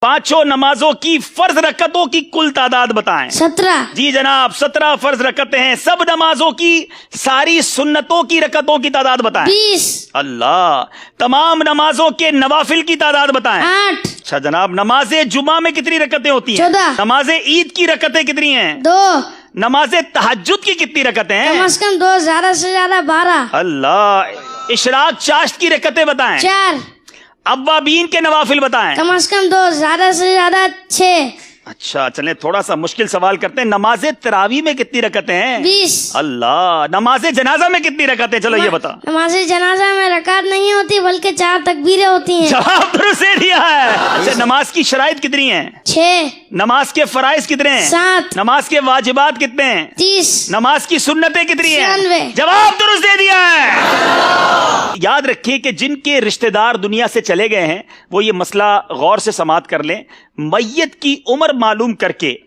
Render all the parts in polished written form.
पांचों नमाजों की फर्ज रकतों की कुल तादाद बताएं। 17। जी जनाब, 17 फर्ज रकतें हैं। सब नमाजों की सारी सुन्नतों की रकतों की तादाद बताएं। 20। अल्लाह। तमाम नमाजों के नवाफिल की तादाद बताएं। 8। अच्छा जनाब, नमाजे जुमा में कितनी रकतें होती हैं? 14। नमाजे ईद की रकतें कितनी हैं? 2। नमाजे तहज्जुद की कितनी रकतें हैं? कम से कम 2, ज्यादा से ज्यादा 12। अल्लाह। इशराक चाश्त की रकतें बताएं। 4। अव्वाबीन के नवाफिल बताएं। कम से कम 2, ज्यादा से ज्यादा 6। अच्छा चलें, थोड़ा सा मुश्किल सवाल करते हैं। नमाजे तरावी में कितनी रकतें हैं? 20। अल्लाह। नमाजे जनाजा में कितनी रकतें? चलो ये बता। नमाज जनाजा में रकात नहीं होती बल्कि 4 तकबीरें होती हैं। जवाब दुरुस्त दे दिया है। अच्छा, नमाज की शराइत कितनी हैं? 6। नमाज के फराइज कितने हैं? 7। नमाज के वाजिबात कितने हैं? 30। नमाज की सुन्नतें कितनी हैं? 96। जवाब दुरुस्त दे दिया है। याद रखिए कि जिनके रिश्तेदार दुनिया से चले गए हैं वो ये मसला गौर से समात कर लें। मैयत की उम्र मालूम करके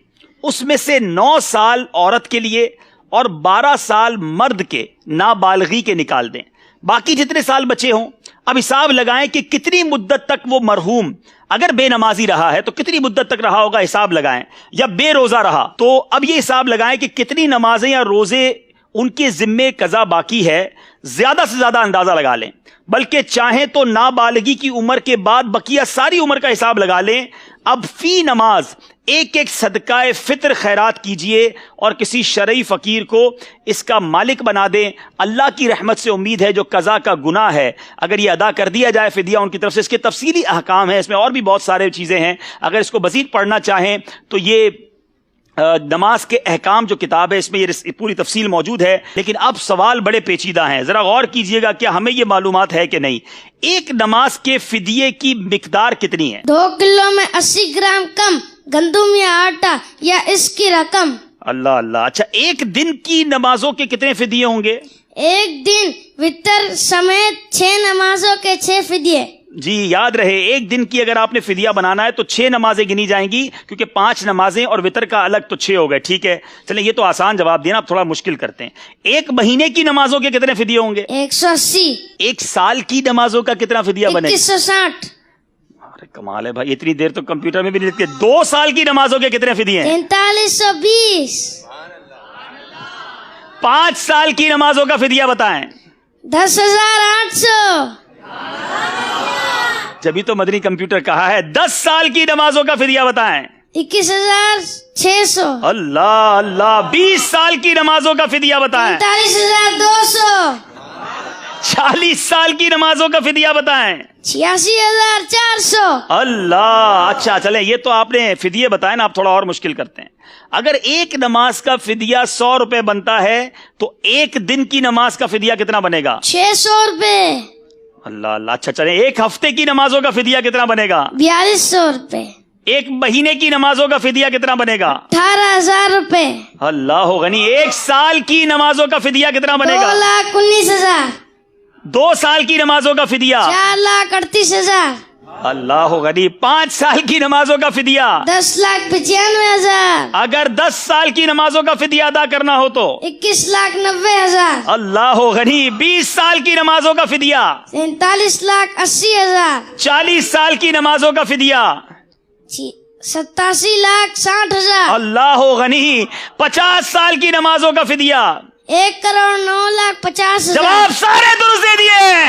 उसमें से 9 साल औरत के लिए और 12 साल मर्द के नाबालगी के निकाल दें। बाकी जितने साल बचे हों अब हिसाब लगाएं कि कितनी मुद्दत तक वो मरहूम अगर बेनमाजी रहा है तो कितनी मुद्दत तक रहा होगा, हिसाब लगाएं। या बेरोजा रहा तो अब ये हिसाब लगाएं कि कितनी नमाजें या रोजे उनके जिम्मे कज़ा बाकी है। ज्यादा से ज्यादा अंदाजा लगा लें, बल्कि चाहें तो नाबालगी की उम्र के बाद बकिया सारी उम्र का हिसाब लगा लें। अब फी नमाज एक एक सदकाए फित्र खैरात कीजिए और किसी शरई फकीर को इसका मालिक बना दें। अल्लाह की रहमत से उम्मीद है जो कज़ा का गुनाह है अगर ये अदा कर दिया जाए फिदिया उनकी तरफ से। इसके तफसीली अहकाम है, इसमें और भी बहुत सारे चीजें हैं। अगर इसको मजीद पढ़ना चाहें तो ये नमाज के अहकाम जो किताब है इसमें ये पूरी तफसील मौजूद है। लेकिन अब सवाल बड़े पेचीदा हैं, जरा गौर कीजिएगा, क्या हमें ये मालूमात है कि नहीं। एक नमाज के फिदिये की मिकदार कितनी है? 2 किलो में 80 ग्राम कम गंदुम या आटा या इसकी रकम। अल्लाह अल्लाह। अच्छा, एक दिन की नमाजों के कितने फिदिये होंगे? एक दिन वितर समेत 6 नमाजों के 6 फिदिये। जी याद रहे, एक दिन की अगर आपने फिदिया बनाना है तो 6 नमाजें गिनी जाएंगी, क्योंकि 5 नमाजें और वितर का अलग तो 6 हो गए। ठीक है, चलें ये तो आसान जवाब दिया ना, अब थोड़ा मुश्किल करते हैं। एक महीने की नमाजों के कितने फिदिये होंगे? 180। एक साल की नमाजों का कितना फिदिया बनेगा? 2160। अरे कमाल है भाई, इतनी देर तो कंप्यूटर में भी नहीं लिखते। 2 साल की नमाजों के कितने फिदिये हैं? 4320। 5 साल की नमाजों का फिदिया बताएं। 10,800। जब तो मदनी कंप्यूटर कहा है। 10 साल की नमाजों का फिदिया बताएं। 21,600। अल्लाह अल्लाह। 20 साल की नमाजों का फिदिया बताएं। 45,200। 40 साल की नमाजों का फिदिया बताएं। 86,400। अल्लाह। अच्छा चले, ये तो आपने फिदिये बताए ना, आप थोड़ा और मुश्किल करते हैं। अगर एक नमाज का फिदिया 100 रुपए बनता है तो एक दिन की नमाज का फिदिया कितना बनेगा? 600 रुपए। अल्लाह अल्लाह। अच्छा चले, एक हफ्ते की नमाजों का फिदिया कितना बनेगा? 4200 रुपए। एक महीने की नमाजों का फिदिया कितना बनेगा? 18,000 रुपए। अल्लाह गनी। एक साल की नमाजों का फिदिया कितना बनेगा? 2,19,000। 2 साल की नमाजों का फिदिया? 4,38,000। अल्लाह गनी। 5 साल की नमाजों का फिदिया? 10,95,000। अगर 10 साल की नमाजों का फिदिया अदा करना हो तो? 21,90,000। अल्लाह गनी। 20 साल की नमाजों का फिदिया? 43,80,000। 40 साल की नमाजों का फिदिया? 87,60,000। अल्लाह गनी। 50 साल की नमाजों का फिदिया? 1,09,50,000। जवाब सारे दुरुस्त दे दिए।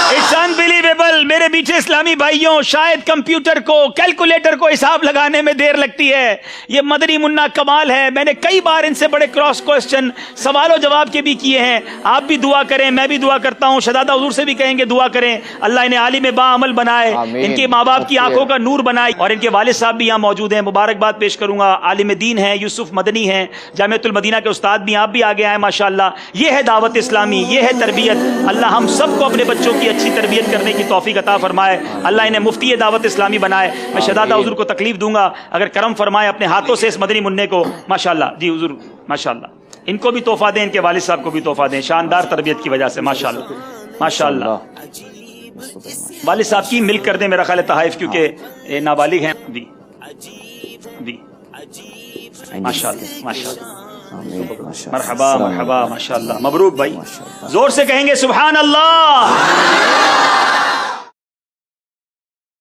It's unbelievable. मेरे मीठे इस्लामी भाइयों, शायद कंप्यूटर को, कैलकुलेटर को हिसाब लगाने में देर लगती है, ये मदनी मुन्ना कमाल है। मैंने कई बार इनसे बड़े क्रॉस क्वेश्चन सवालों जवाब के भी किए हैं। आप भी दुआ करें, मैं भी दुआ करता हूँ, शहजादा हुजूर से भी कहेंगे दुआ करें, अल्लाह इन्हें आलिम बाअमल बनाए, इनके माँ बाप की आंखों का नूर बनाए। और इनके वालिद साहब भी यहाँ मौजूद हैं, मुबारकबाद पेश करूंगा। आलिम दीन है, यूसुफ मदनी हैं, जामियतुल मदीना के उस्ताद भी, आप भी आगे आए माशाअल्लाह। ये है दावत इस्लामी, ये है तरबियत। अल्लाह हम सबको अपने बच्चों की अच्छी तरबियत करने की तौफीक अता फरमाए। अल्लाह इन्हें मुफ्ती दावत इस्लामी बनाए। मैं शहजादा हुजूर को तकलीफ दूंगा अगर करम फरमाए अपने हाथों से इस मदनी मुन्ने को। माशाअल्लाह जी हुजूर, माशाअल्लाह। इनको भी तोहफा दें, इनके वालिद साहब को भी तोहफा दें, शानदार तरबियत की वजह से। माशाअल्लाह माशाअल्लाह। वालिद साहब की मिल्क कर दें मेरा ख्याल है तहाइफ, क्योंकि नाबालिग हैं। जी जी माशाअल्लाह माशाअल्लाह। मरहबा मरहबा माशाअल्लाह। मबरूक भाई, जोर से कहेंगे सुभान अल्लाह।